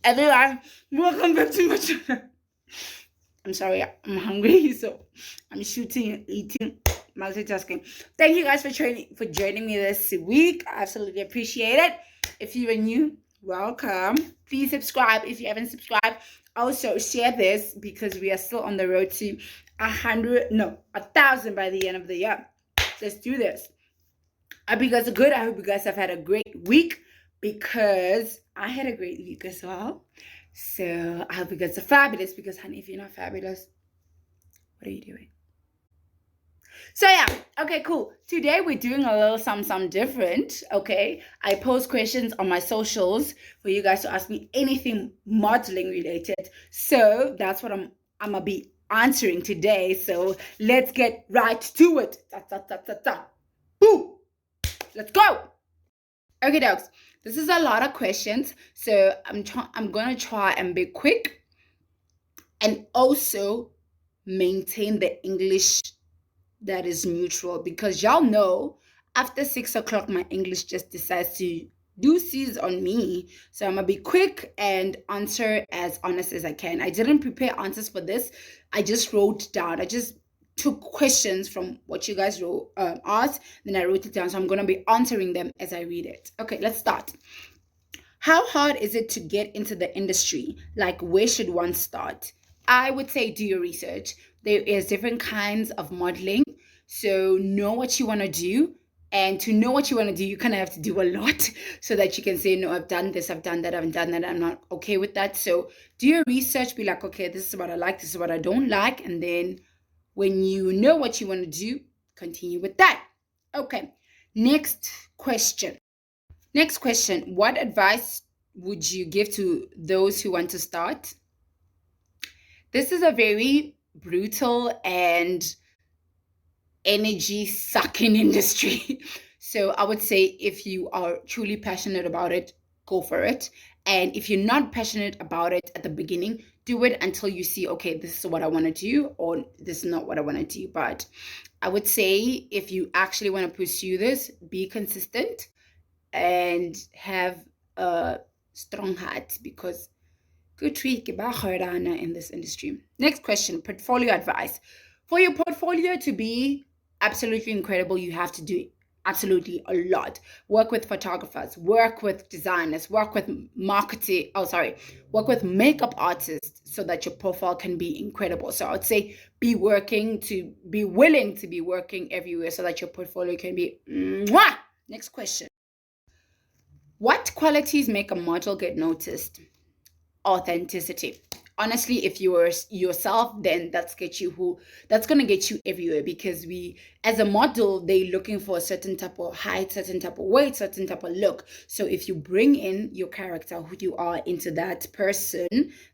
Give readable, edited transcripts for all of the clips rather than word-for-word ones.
Everyone, welcome back to my channel. I'm sorry, I'm hungry, so I'm shooting, eating, multitasking. Thank you guys for joining me this week. I absolutely appreciate it. If you are new, welcome. Please subscribe if you haven't subscribed. Also, share this because we are still on the road to 1,000 by the end of the year. Let's do this. I hope you guys are good. I hope you guys have had a great week because I had a great week as well. So I hope you guys are fabulous because, honey, if you're not fabulous, what are you doing? So yeah, okay, cool. Today we're doing a little something different. Okay, I post questions on my socials for you guys to ask me anything modeling related. So that's what I'm gonna be answering today. So let's get right to it. Boo! Let's go. Okay, dogs. This is a lot of questions, so I'm gonna try and be quick, and also maintain the English that is neutral because y'all know after 6 o'clock my English just decides to do C's on me. So I'm gonna be quick and answer as honest as I can. I didn't prepare answers for this. I just wrote down. I just took questions from what you guys wrote asked, then I wrote it down. So I'm gonna be answering them as I read it. Okay, let's start. How hard is it to get into the industry? Like, where should one start? I would say do your research. There is different kinds of modeling, so know what you want to do. And to know what you want to do, you kind of have to do a lot so that you can say, no, I've done this, I've done that, I've done that, I'm not okay with that. So do your research, be like, okay, this is what I like, this is what I don't like. And then when you know what you want to do, continue with that. Okay, next question. Next question. What advice would you give to those who want to start? This is a very brutal and energy sucking industry. So I would say if you are truly passionate about it, go for it. And if you're not passionate about it at the beginning, do it until you see, okay, this is what I want to do, or this is not what I want to do. But I would say if you actually want to pursue this, be consistent and have a strong heart because good treat in this industry. Next question, portfolio advice. For your portfolio to be absolutely incredible, you have to do absolutely a lot. Work with photographers, work with designers, work with work with makeup artists so that your profile can be incredible. So I would say be willing to be working everywhere so that your portfolio can be mwah! Next question. What qualities make a model get noticed? Authenticity. Honestly, if you are yourself, then that's gonna get you everywhere because we as a model, they're looking for a certain type of height, certain type of weight, certain type of look. So if you bring in your character, who you are into that person,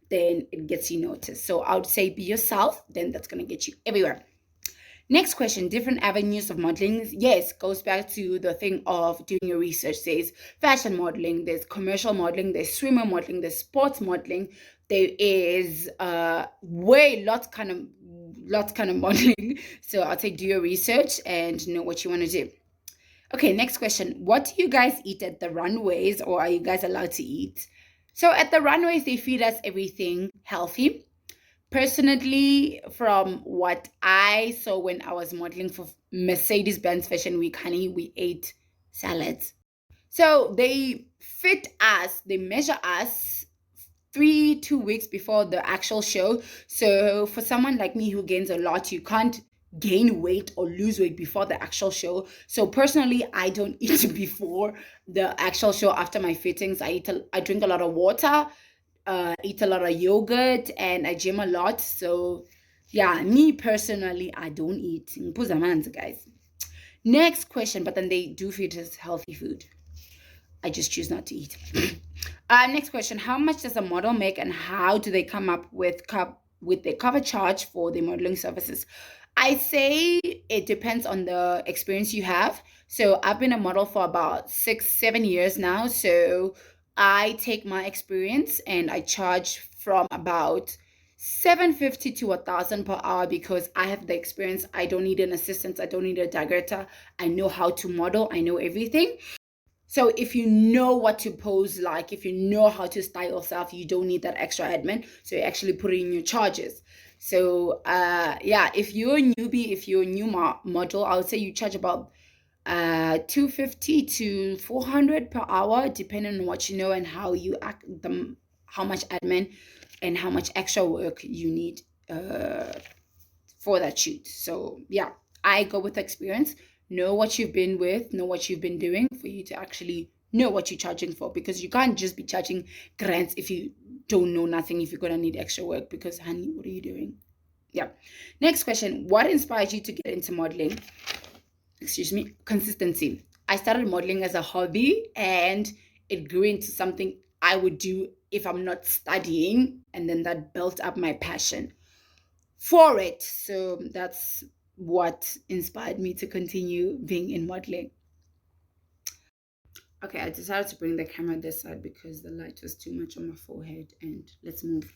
then it gets you noticed. So I would say be yourself, then that's gonna get you everywhere. Next question, different avenues of modeling. Yes, goes back to the thing of doing your research. There's fashion modeling, there's commercial modeling, there's swimmer modeling, there's sports modeling. There is lots kind of modeling. So I'll say do your research and know what you want to do. Okay, next question. What do you guys eat at the runways, or are you guys allowed to eat? So at the runways, they feed us everything healthy. Personally, from what I saw when I was modeling for Mercedes-Benz Fashion Week, honey, we ate salads. So they measure us 2 weeks before the actual show. So for someone like me who gains a lot, you can't gain weight or lose weight before the actual show. So personally, I don't eat before the actual show. After my fittings, I drink a lot of water, eat a lot of yogurt, and I gym a lot. So yeah, me personally, I don't eat. Ngiphuza amanzi, guys. Next question, but then they do feed us healthy food. I just choose not to eat. Next question, how much does a model make and how do they come up with their cover charge for their modeling services? I say it depends on the experience you have. So I've been a model for about 6-7 years now. So I take my experience and I charge from about 750 to 1,000 per hour because I have the experience. I don't need an assistant. I don't need a director. I know how to model. I know everything. So if you know what to pose like, if you know how to style yourself, you don't need that extra admin. So you actually put it in your charges. So yeah, if you're a newbie, if you're a new model, I would say you charge about 250 to 400 per hour, depending on what you know and how you act, how much admin and how much extra work you need for that shoot. So yeah, I go with experience. Know what you've been with, know what you've been doing for you to actually know what you're charging for, because you can't just be charging grants if you don't know nothing, if you're gonna need extra work, because honey, what are you doing? Yeah. Next question. What inspired you to get into modeling? Excuse me. Consistency. I started modeling as a hobby and it grew into something I would do if I'm not studying, and then that built up my passion for it. So that's what inspired me to continue being in modeling. Okay, I decided to bring the camera this side because the light was too much on my forehead. And let's move.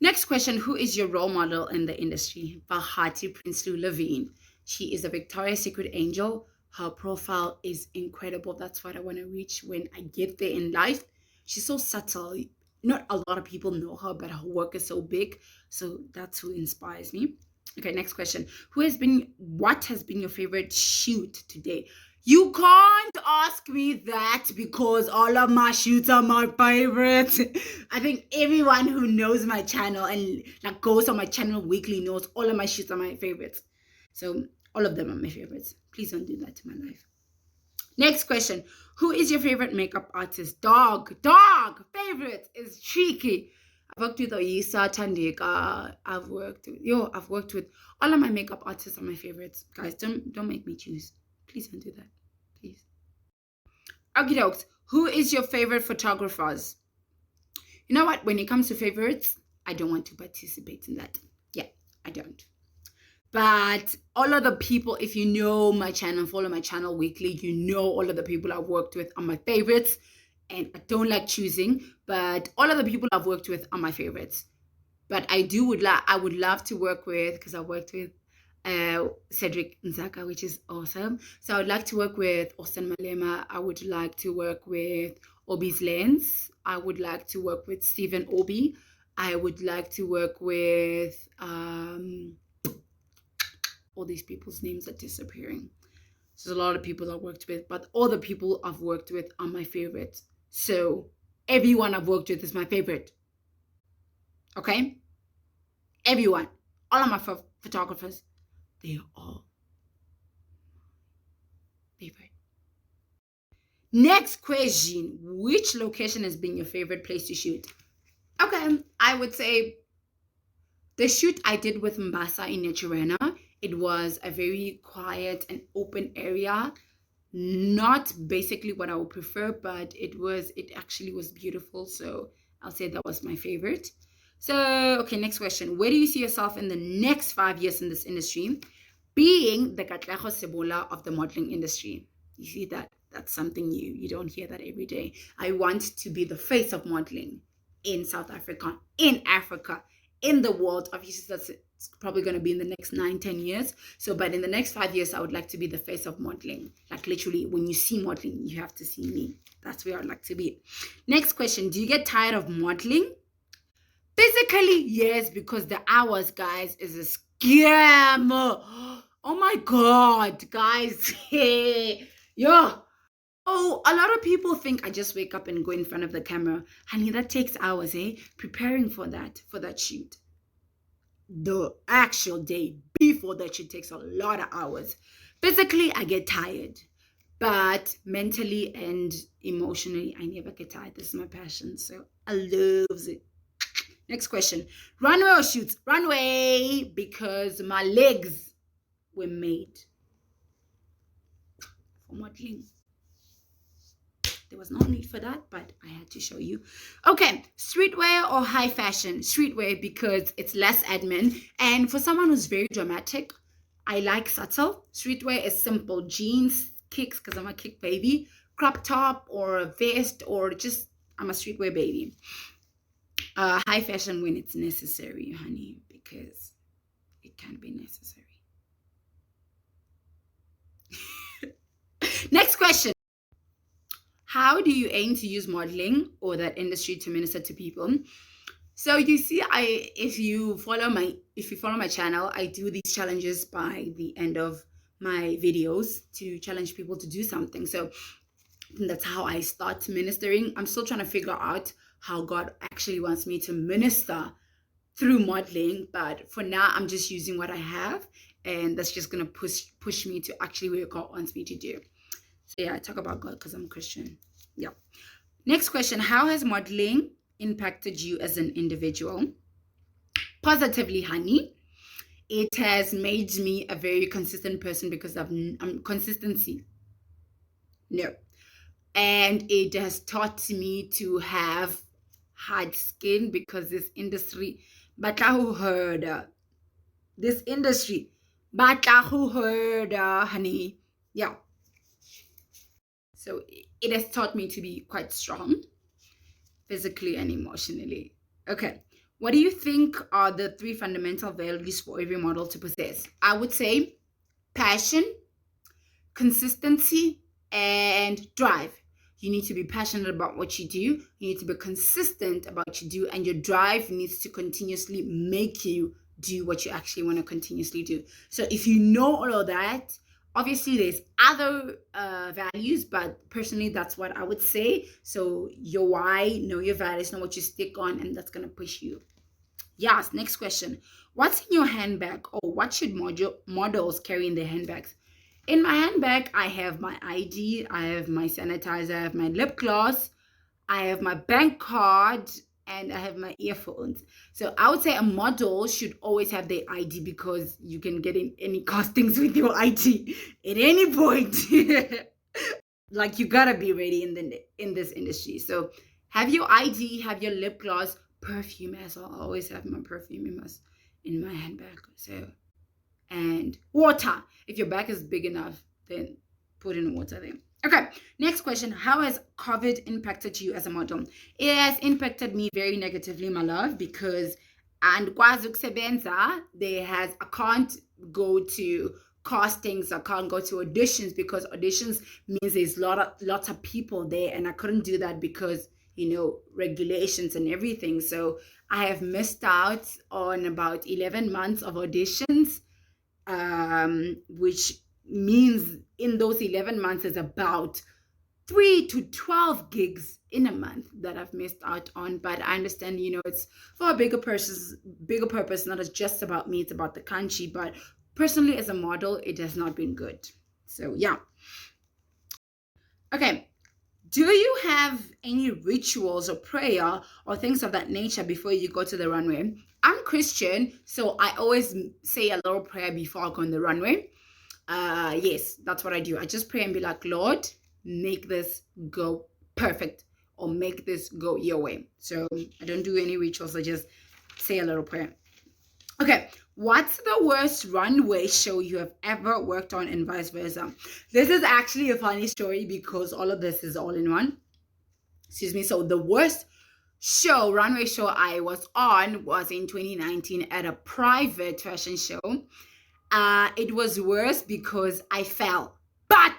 Next question. Who is your role model in the industry? Bahati Prinsloo Levine. She is a Victoria's Secret angel. Her profile is incredible. That's what I want to reach when I get there in life. She's so subtle. Not a lot of people know her, but her work is so big. So that's who inspires me. Okay, next question. What has been your favorite shoot today? You can't ask me that because all of my shoots are my favorites. I think everyone who knows my channel and like goes on my channel weekly knows all of my shoots are my favorites. So all of them are my favorites. Please don't do that to my life. Next question. Who is your favorite makeup artist? Dog. Favorite is Tricky. I've worked with Oyisa, Tandika. I've worked with all of my makeup artists are my favorites. Guys, don't make me choose. Please don't do that. Please. Okay, dokes. Who is your favorite photographers? You know what? When it comes to favorites, I don't want to participate in that. Yeah, I don't. But all of the people, if you know my channel, follow my channel weekly, you know all of the people I've worked with are my favorites. And I don't like choosing, but all of the people I've worked with are my favorites. But I would love to work with, because I worked with Cedric Nzaka, which is awesome. So I would like to work with Austin Malema. I would like to work with Obi's Lens. I would like to work with Stephen Obi. I would like to work with all these people's names are disappearing. There's a lot of people I've worked with, but all the people I've worked with are my favorites. So everyone I've worked with is my favorite. Okay? Everyone. All of my photographers, they are all favorite. Next question. Which location has been your favorite place to shoot? Okay, I would say the shoot I did with Mbasa in Naturena, it was a very quiet and open area. Not basically what I would prefer, but it actually was beautiful. So I'll say that was my favorite. So, okay, next question. Where do you see yourself in the next 5 years in this industry? Being the Katleho Sebola of the modeling industry. You see that? That's something new. You don't hear that every day. I want to be the face of modeling in South Africa, in Africa, in the world. Obviously, that's probably going to be in the next 9-10 years. So, but in the next 5 years, I would like to be the face of modeling. Like literally, when you see modeling, you have to see me. That's where I'd like to be. Next question. Do you get tired of modeling? Physically, yes, because the hours, guys, is a scam. Oh my God, guys. Yeah. Oh, a lot of people think I just wake up and go in front of the camera. Honey, that takes hours, eh? Preparing for that shoot. The actual day before that shoot takes a lot of hours. Physically, I get tired. But mentally and emotionally, I never get tired. This is my passion. So I love it. Next question. Runway or shoots? Runway, because my legs were made for modeling. There was no need for that, but I had to show you. Okay, streetwear or high fashion? Streetwear because it's less admin. And for someone who's very dramatic, I like subtle. Streetwear is simple. Jeans, kicks, because I'm a kick baby. Crop top or a vest, or just, I'm a streetwear baby. High fashion when it's necessary, honey, because it can be necessary. Next question. how do you aim to use modeling or that industry to minister to people? So you see, if you follow my channel, I do these challenges by the end of my videos to challenge people to do something. So that's how I start ministering. I'm still trying to figure out how God actually wants me to minister through modeling, but for now I'm just using what I have, and that's just gonna push me to actually where God wants me to do. So yeah, I talk about God because I'm Christian. Yeah. Next question: how has modeling impacted you as an individual? Positively, honey. It has made me a very consistent person because of consistency. No. And it has taught me to have hard skin because this industry, this industry, honey. Yeah. So it has taught me to be quite strong, physically and emotionally. Okay. What do you think are the 3 fundamental values for every model to possess? I would say passion, consistency, and drive. You need to be passionate about what you do. You need to be consistent about what you do, and your drive needs to continuously make you do what you actually want to continuously do. So if you know all of that, obviously there's other values, but personally that's what I would say. So your why, know your values, know what you stick on, and that's going to push you. Yes, next question. What's in your handbag, or what should models carry in their handbags? In my handbag, I have my ID, I have my sanitizer, I have my lip gloss, I have my bank card, and I have my earphones. So I would say a model should always have their ID because you can get in any castings with your ID at any point. Like, you gotta be ready in this industry. So have your ID, have your lip gloss, perfume as well. I always have my perfume in my handbag. So, and water. If your bag is big enough, then put in water there. Okay, next question. How has COVID impacted you as a model? It has impacted me very negatively, my love, because and I can't go to castings, I can't go to auditions because auditions means there's lots of people there, and I couldn't do that because regulations and everything. So I have missed out on about 11 months of auditions, which means in those 11 months is about 3 to 12 gigs in a month that I've missed out on. But I understand, it's for a bigger purpose, not as just about me, it's about the country. But personally, as a model, it has not been good. So yeah. Okay. Do you have any rituals or prayer or things of that nature before you go to the runway? I'm Christian, so I always say a little prayer before I go on the runway. Yes, that's what I do. I just pray and be like, Lord, make this go perfect, or make this go your way. So I don't do any rituals. I just say a little prayer. Okay. What's the worst runway show you have ever worked on, and vice versa? This is actually a funny story because all of this is all in one. Excuse me. So the worst runway show I was on was in 2019 at a private fashion show. It was worse because I fell. I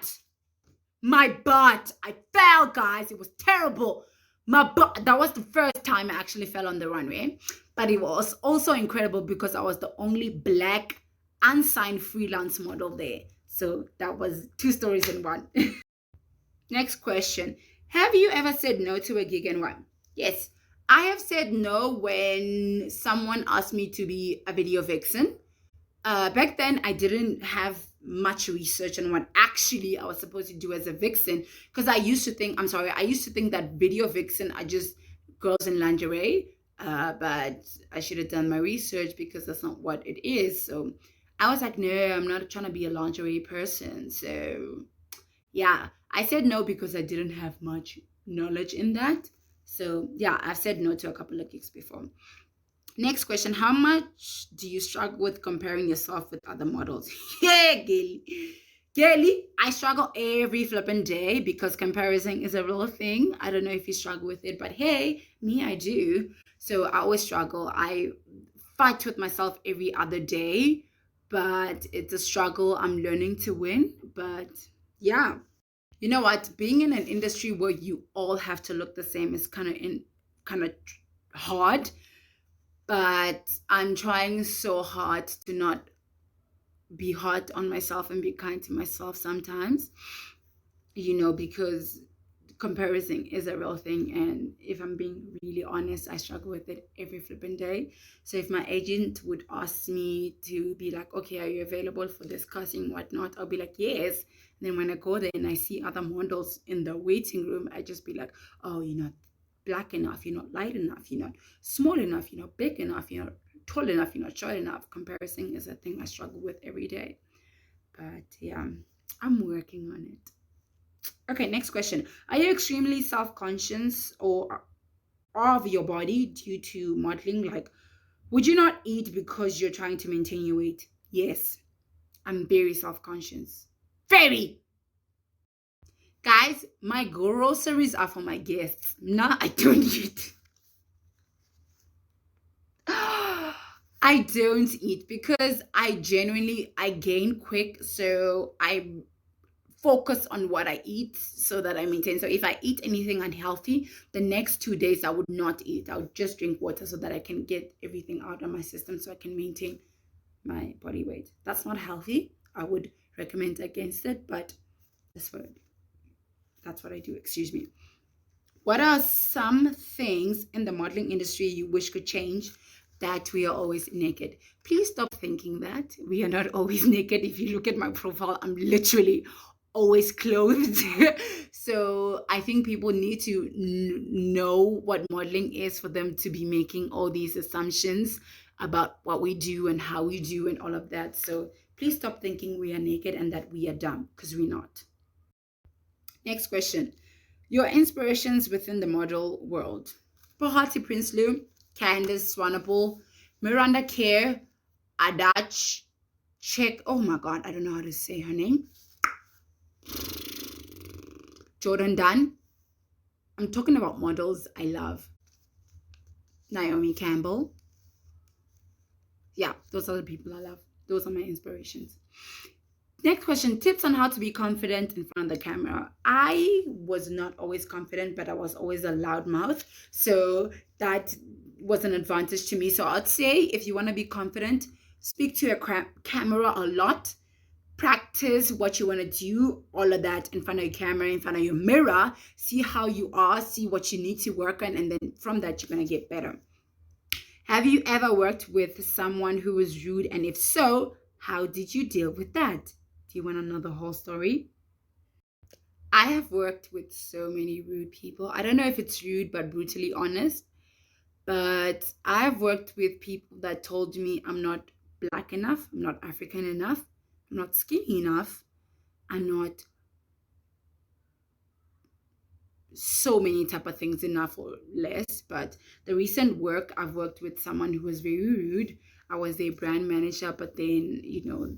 fell, guys. It was terrible. That was the first time I actually fell on the runway. But it was also incredible because I was the only Black unsigned freelance model there. So that was 2 stories in one. Next question. Have you ever said no to a gig, and why? Yes, I have said no when someone asked me to be a video vixen. Back then, I didn't have much research on what actually I was supposed to do as a vixen, because I used to think that video vixen are just girls in lingerie, but I should have done my research because that's not what it is. So I was like, no, I'm not trying to be a lingerie person. So yeah, I said no because I didn't have much knowledge in that. So yeah, I've said no to a couple of gigs before. Next question. How much do you struggle with comparing yourself with other models? Yeah, Gaily, I struggle every flipping day because comparison is a real thing. I don't know if you struggle with it, but hey, me, I do. So I always struggle. I fight with myself every other day, but it's a struggle. I'm learning to win, but yeah. You know what? Being in an industry where you all have to look the same is kind of hard, but I'm trying so hard to not be hard on myself and be kind to myself sometimes, because comparison is a real thing. And if I'm being really honest, I struggle with it every flipping day. So if my agent would ask me to be like, okay, are you available for discussing whatnot, I'll be like, yes. And then when I go there and I see other models in the waiting room, I just be like, oh, you're not black enough, you're not light enough, you're not small enough, you're not big enough, you're not tall enough, you're not short enough. Comparison is a thing I struggle with every day. But yeah, I'm working on it. Okay, next question. Are you extremely self-conscious or of your body due to modeling? Like, would you not eat because you're trying to maintain your weight? Yes, I'm very self-conscious. Very. Guys, my groceries are for my guests. Nah, I don't eat. I don't eat because I gain quick, so I focus on what I eat so that I maintain. So if I eat anything unhealthy, the next 2 days I would not eat. I would just drink water so that I can get everything out of my system so I can maintain my body weight. That's not healthy. I would recommend against it, but that's what I do. Excuse me. What are some things in the modeling industry you wish could change? That we are always naked. Please stop thinking that we are not always naked. If you look at my profile, I'm literally always clothed. So I think people need to know what modeling is for them to be making all these assumptions about what we do and how we do and all of that. So please stop thinking we are naked and that we are dumb, because we're not. Next question. Your inspirations within the model world. Bahati Prinsloo, Candice Swanepoel, Miranda Kerr, Adach, Check. Oh my God, I don't know how to say her name. Jordan Dunn. I'm talking about models I love. Naomi Campbell. Yeah, those are the people I love. Those are my inspirations. Next question, tips on how to be confident in front of the camera. I was not always confident, but I was always a loud mouth. So that was an advantage to me. So I'd say if you want to be confident, speak to your camera a lot. Practice what you want to do, all of that in front of your camera, in front of your mirror. See how you are, see what you need to work on, and then from that, you're going to get better. Have you ever worked with someone who was rude? And if so, how did you deal with that? Do you want to know the whole story? I have worked with so many rude people. I don't know if it's rude, but brutally honest. But I've worked with people that told me I'm not black enough, I'm not African enough, I'm not skinny enough, I'm not so many type of things enough or less. But the recent work, I've worked with someone who was very rude. I was their brand manager, but then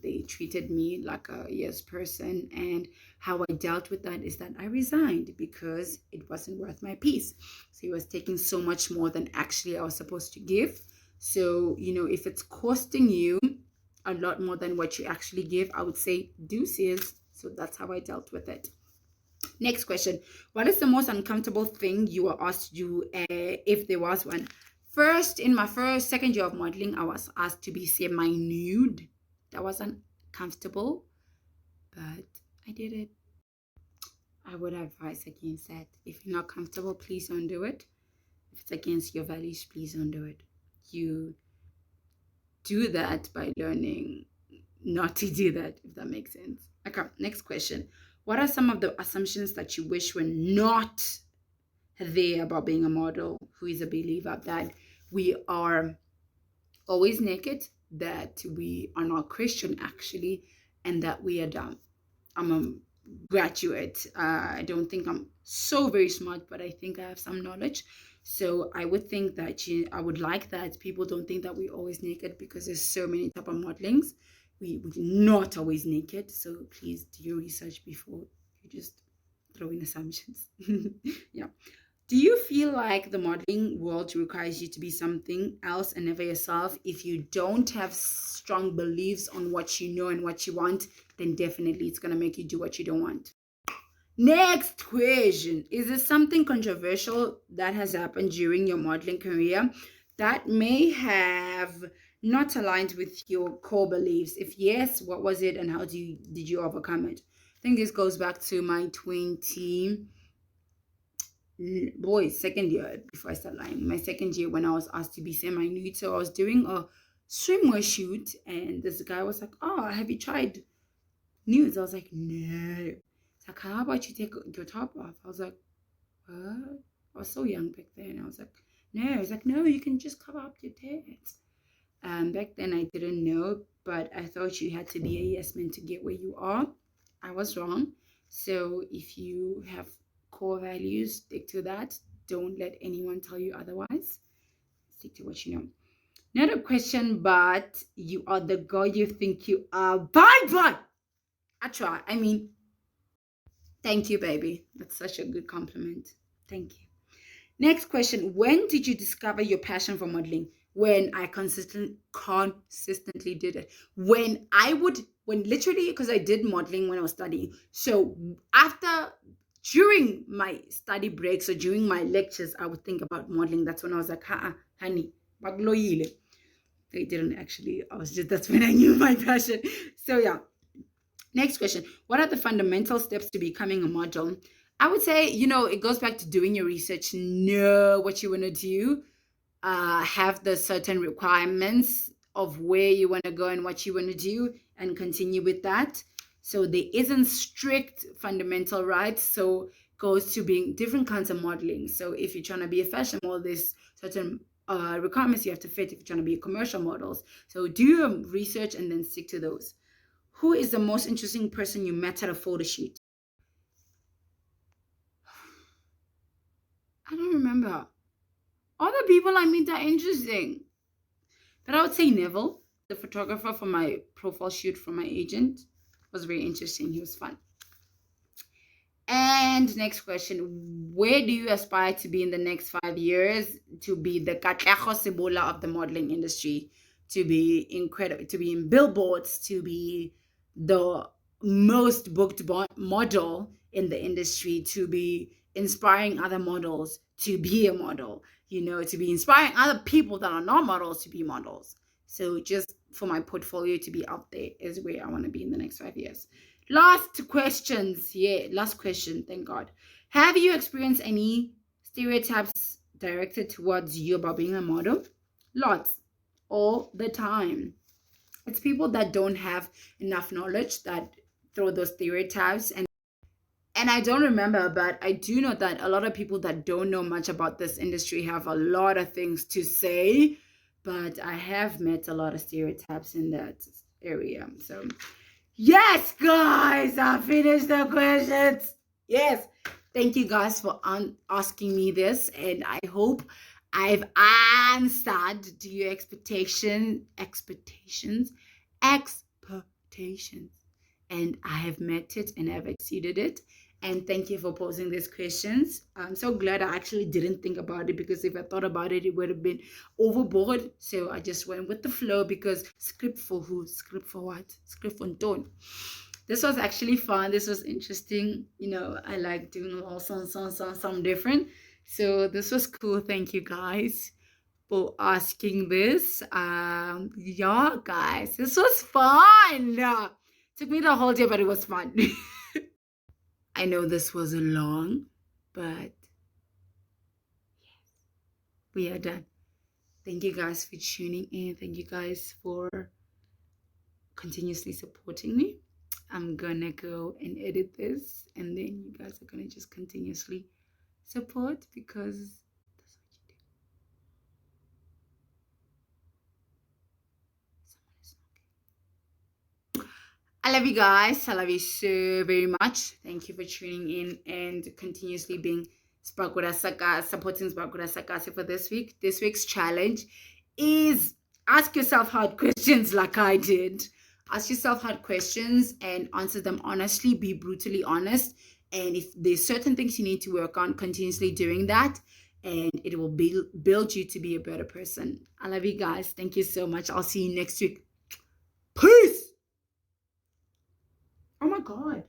they treated me like a yes person. And how I dealt with that is that I resigned because it wasn't worth my peace. So he was taking so much more than actually I was supposed to give. So if it's costing you a lot more than what you actually give, I would say deuces. So that's how I dealt with it. Next question. What is the most uncomfortable thing you were asked to do, if there was one? In my second year of modeling, I was asked to be semi-nude. That was uncomfortable, but I did it. I would advise against that. If you're not comfortable, please don't do it. If it's against your values, please don't do it. You do that by learning not to do that, if that makes sense. Okay, next question. What are some of the assumptions that you wish were not there about being a model who is a believer that we are always naked, that we are not Christian actually, and that we are dumb? I'm a graduate. I don't think I'm so very smart, but I think I have some knowledge. So I would think that I would like that people don't think that we're always naked, because there's so many type of modelings. We're not always naked. So please do your research before you just throw in assumptions. Yeah. Do you feel like the modeling world requires you to be something else and never yourself? If you don't have strong beliefs on what you know and what you want, then definitely it's going to make you do what you don't want. Next question. Is there something controversial that has happened during your modeling career that may have not aligned with your core beliefs? If yes, what was it and how did you overcome it? I think this goes back to my second year before I started lying. My second year when I was asked to be semi-nude. So I was doing a swimwear shoot and this guy was like, "Oh, have you tried nudes?" I was like, "No." It's like, "How about you take your top off?" I was like, "What?" I was so young back then. I was like, "No." He's like, "No, you can just cover up your tits." Back then I didn't know, but I thought you had to be a yes man to get where you are. I was wrong. So if you have core values, stick to that. Don't let anyone tell you otherwise. Stick to what you know. Not a question, but you are the girl you think you are. Bye bye. I try. I mean, thank you, baby. That's such a good compliment. Thank you. Next question. When did you discover your passion for modeling? When I consistently did it. When literally, because I did modeling when I was studying. So during my study breaks or during my lectures, I would think about modeling. That's when I was like, honey, bagloyile. They didn't actually. That's when I knew my passion. So yeah. Next question. What are the fundamental steps to becoming a model? I would say, it goes back to doing your research, know what you want to do, have the certain requirements of where you want to go and what you want to do, and continue with that. So there isn't strict fundamental rights. So goes to being different kinds of modeling. So if you're trying to be a fashion model, there's certain requirements you have to fit if you're trying to be a commercial models. So do your research and then stick to those. Who is the most interesting person you met at a photo shoot? I don't remember. All the people I meet are interesting. But I would say Neville, the photographer for my profile shoot for my agent, was very interesting. He was fun. And next question. Where do you aspire to be in the next 5 years to be the Katleho Sebola of the modeling industry? To be incredible, to be in billboards, to be the most booked model in the industry, to be inspiring other models to be a model, to be inspiring other people that are not models to be models. So just for my portfolio to be out there is where I want to be in the next 5 years. Last questions. Yeah, last question. Thank God. Have you experienced any stereotypes directed towards you about being a model? Lots. All the time. It's people that don't have enough knowledge that throw those stereotypes. And I don't remember, but I do know that a lot of people that don't know much about this industry have a lot of things to say. But I have met a lot of stereotypes in that area. So yes, guys, I finished the questions. Yes. Thank you guys for asking me this. And I hope I've answered to your expectations. And I have met it and I've exceeded it. And thank you for posing these questions. I'm so glad I actually didn't think about it, because if I thought about it, it would have been overboard. So I just went with the flow, because script for who? Script for what? Script for tone. This was actually fun. This was interesting. I like doing all some different. So this was cool. Thank you guys for asking this. Yeah, guys, this was fun. Took me the whole day, but it was fun. I know this was long, but yes, we are done. Thank you guys for tuning in. Thank you guys for continuously supporting me. I'm gonna go and edit this, and then you guys are gonna just continuously support, because that's what you do. Someone is smoking. I love you guys. I love you so very much. Thank you for tuning in and continuously being supporting Sparkura Sakasi for this week. This week's challenge is ask yourself hard questions like I did. Ask yourself hard questions and answer them honestly. Be brutally honest. And if there's certain things you need to work on, continuously doing that, and it will build you to be a better person. I love you guys. Thank you so much. I'll see you next week. Peace. Oh my God.